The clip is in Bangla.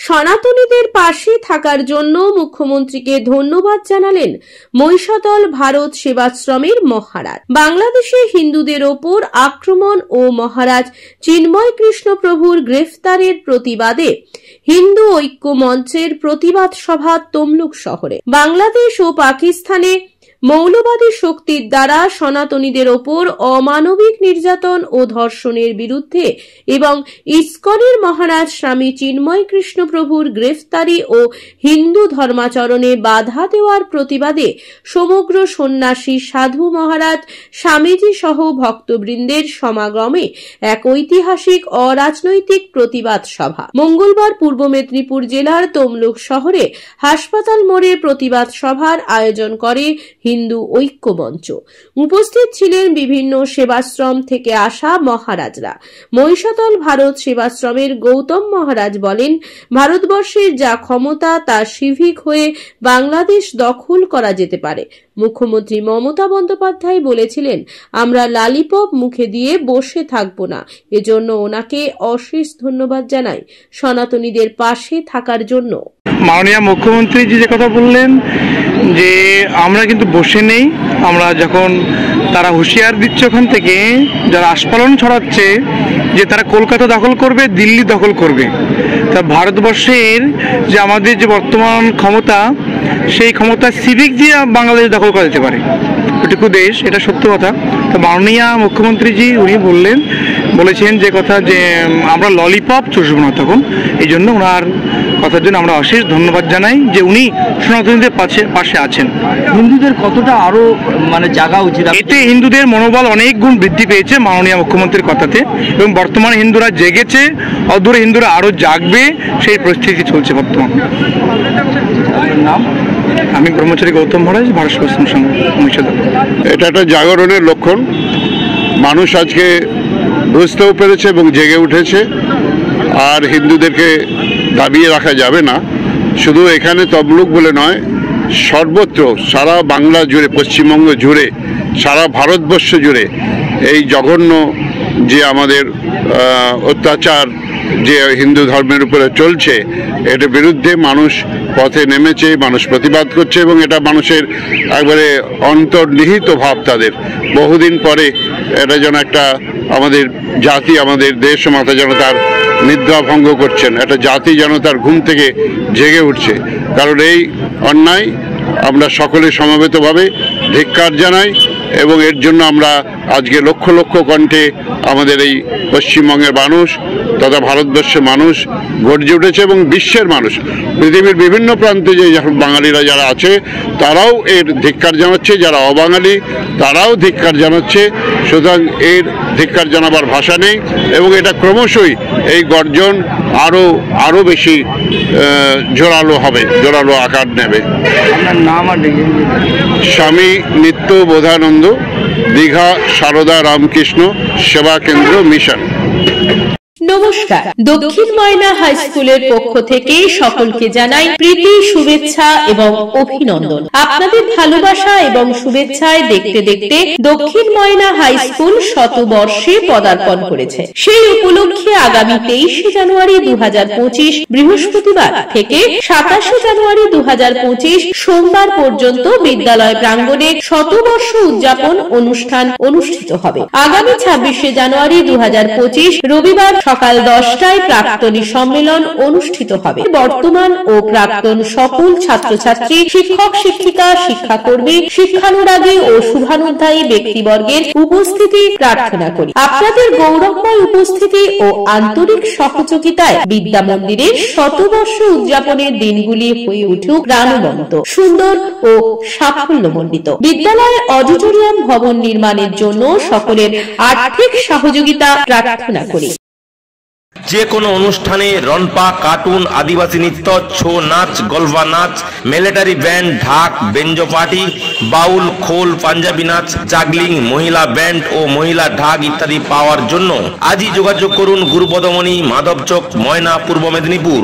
সনাতনীদের পাশে থাকার জন্য মুখ্যমন্ত্রীকে ধন্যবাদ জানালেন মহিষাদল ভারত সেবাশ্রমের মহারাজ। বাংলাদেশে হিন্দুদের ওপর আক্রমণ ও মহারাজ চিন্ময় কৃষ্ণ প্রভুর গ্রেফতারের প্রতিবাদে হিন্দু ঐক্য মঞ্চের প্রতিবাদ সভা তমলুক শহরে। বাংলাদেশ ও পাকিস্তানে মৌলবাদী শক্তির দ্বারা সনাতনীদের ওপর অমানবিক নির্যাতন ও ধর্ষণের বিরুদ্ধে এবং ইসকনের মহারাজ স্বামী চিন্ময় কৃষ্ণ প্রভুর গ্রেফতারি ও হিন্দু ধর্মাচরণে বাধা দেওয়ার প্রতিবাদে সমগ্র সন্ন্যাসী সাধু মহারাজ স্বামীজি সহ ভক্তবৃন্দের সমাগমে এক ঐতিহাসিক অরাজনৈতিক প্রতিবাদ সভা মঙ্গলবার পূর্ব মেদিনীপুর জেলার তমলুক শহরে হাসপাতাল মোড়ে প্রতিবাদ সভার আয়োজন করে হিন্দু ঐক্য মঞ্চ। উপস্থিত ছিলেন বিভিন্ন সেবাশ্রম থেকে আসা মহারাজরা। মহিষাদল ভারত সেবাশ্রমের গৌতম মহারাজ বলেন, ভারতবর্ষের যা ক্ষমতা তা সিভিক হয়ে বাংলাদেশ দখল করা যেতে পারে। মুখ্যমন্ত্রী মমতা বন্দ্যোপাধ্যায় বলেছিলেন, আমরা লালিপপ মুখে দিয়ে বসে থাকব না। এজন্য ওনাকে অশেষ ধন্যবাদ জানাই সনাতনীদের পাশে থাকার জন্য। মাননীয় মুখ্যমন্ত্রী যে কথা বললেন যে আমরা কিন্তু বসে নেই, আমরা যখন তারা হুঁশিয়ার দিচ্ছে ওখান থেকে যারা আস্ফালন ছড়াচ্ছে যে তারা কলকাতা দখল করবে, দিল্লি দখল করবে, তা ভারতবর্ষের যে আমাদের যে বর্তমান ক্ষমতা সেই ক্ষমতা সিভিক দিয়ে বাংলাদেশ দখল করা যেতে পারে, এটুকু দেশ, এটা সত্য কথা। তো মাননীয় মুখ্যমন্ত্রীজি উনি বলেছেন যে কথা যে আমরা ললিপপ চুষবো না তখন, এই জন্য ওনার কথার জন্য আমরা অশেষ ধন্যবাদ জানাই যে উনি সনাতনীদের পাশে আছেন। হিন্দুদের কতটা আরো জাগা উচিত, এতে হিন্দুদের মনোবল অনেক গুণ বৃদ্ধি পেয়েছে মাননীয় মুখ্যমন্ত্রীর কথাতে, এবং বর্তমানে হিন্দুরা জেগেছে, অদূরে হিন্দুরা আরো জাগবে, সেই পরিস্থিতি চলছে বর্তমান। নাম? আমি ব্রহ্মচারী গৌতম মহারাজ, ভারত সেবাশ্রম সংঘ মহিষাদল। এটা একটা জাগরণের লক্ষণ। মানুষ আজকে বুঝতেও পেরেছে এবং জেগে উঠেছে। আর হিন্দুদেরকে দাবিয়ে রাখা যাবে না, শুধু এখানে তমলুক বলে নয়, সর্বত্র সারা বাংলা জুড়ে, পশ্চিমবঙ্গ জুড়ে, সারা ভারতবর্ষ জুড়ে এই জঘন্য যে আমাদের অত্যাচার যে হিন্দু ধর্মের উপরে চলছে, এটার বিরুদ্ধে মানুষ পথে নেমেছে, মানুষ প্রতিবাদ করছে, এবং এটা মানুষের একবারে অন্তর্নিহিত ভাব তাদের। বহুদিন পরে এটা যেন একটা আমাদের জাতি, আমাদের দেশ মাতা যেন তার নিদ্রা ভঙ্গ করছেন, একটা জাতি যেন তার ঘুম থেকে জেগে উঠছে। কারণ এই অন্যায় আমরা সকলে সমবেতভাবে ধিক্কার জানাই, এবং এর জন্য আমরা আজকে লক্ষ লক্ষ কণ্ঠে আমাদের এই পশ্চিমবঙ্গের মানুষ তথা ভারতবর্ষের মানুষ গর্জে উঠেছে, এবং বিশ্বের মানুষ, পৃথিবীর বিভিন্ন প্রান্তে যে বাঙালিরা যারা আছে তারাও এর ধিক্কার জানাচ্ছে, যারা অবাঙালি তারাও ধিক্কার জানাচ্ছে। সুতরাং এর ধিক্কার জানাবার ভাষা নেই, এবং এটা ক্রমশই এই গর্জন আরো বেশি জোরালো হবে, জোরালো আকার নেবে। আপনার নাম আর স্বামী নিত্য বোধানন্দ, দীঘা সারদা রামকৃষ্ণ সেবা কেন্দ্র মিশন। নমস্কার, দক্ষিণ ময়না হাই স্কুলের পক্ষ থেকে সকলকে জানাই প্রীতি, শুভেচ্ছা এবং অভিনন্দন। আপনাদের ভালোবাসা এবং শুভেচ্ছায় দেখতে দেখতে দক্ষিণ ময়না হাই স্কুল শতবর্ষে পদার্পণ করেছে। সেই উপলক্ষে আগামী 23 জানুয়ারি 2025 বৃহস্পতিবার থেকে 27 জানুয়ারি 2025 সোমবার পর্যন্ত বিদ্যালয় প্রাঙ্গণে শতবর্ষ উদযাপন অনুষ্ঠান অনুষ্ঠিত হবে। আগামী 26 জানুয়ারি 2025 রবিবার সকাল 10টায় প্রাক্তনী সম্মেলন অনুষ্ঠিত হবে। বর্তমান ও প্রাক্তন সকল ছাত্রছাত্রী, শিক্ষক শিক্ষিকা, শিক্ষাকর্মী, শিক্ষানুরাগী ও শুভানুধ্যায়ী ব্যক্তিবর্গের উপস্থিতি প্রার্থনা করি। আপনাদের গৌরবময় উপস্থিতি ও আন্তরিক সহযোগিতায় বিদ্যা মন্দিরের শতবর্ষ উদযাপনের দিনগুলি হয়ে উঠুক প্রাণবন্ত, সুন্দর ও সাফল্যমণ্ডিত। বিদ্যালয়ের অডিটোরিয়াম ভবন নির্মাণের জন্য সকলের আর্থিক সহযোগিতা প্রার্থনা করি। যে কোনো অনুষ্ঠানে রনপা, কার্টুন, আদিবাসী নৃত্য, ছৌ নাচ, গলফা নাচ, মিলিটারি ব্যান্ড, ঢাক, বেঞ্জো পার্টি, বাউল, খোল, পাঞ্জাবি নাচ, জাগলিং, মহিলা ব্যান্ড ও মহিলা ঢাক ইত্যাদি পাওয়ার জন্য আজই যোগাযোগ করুন গুরুপদমণি, মাধবচক, ময়না, পূর্ব মেদিনীপুর।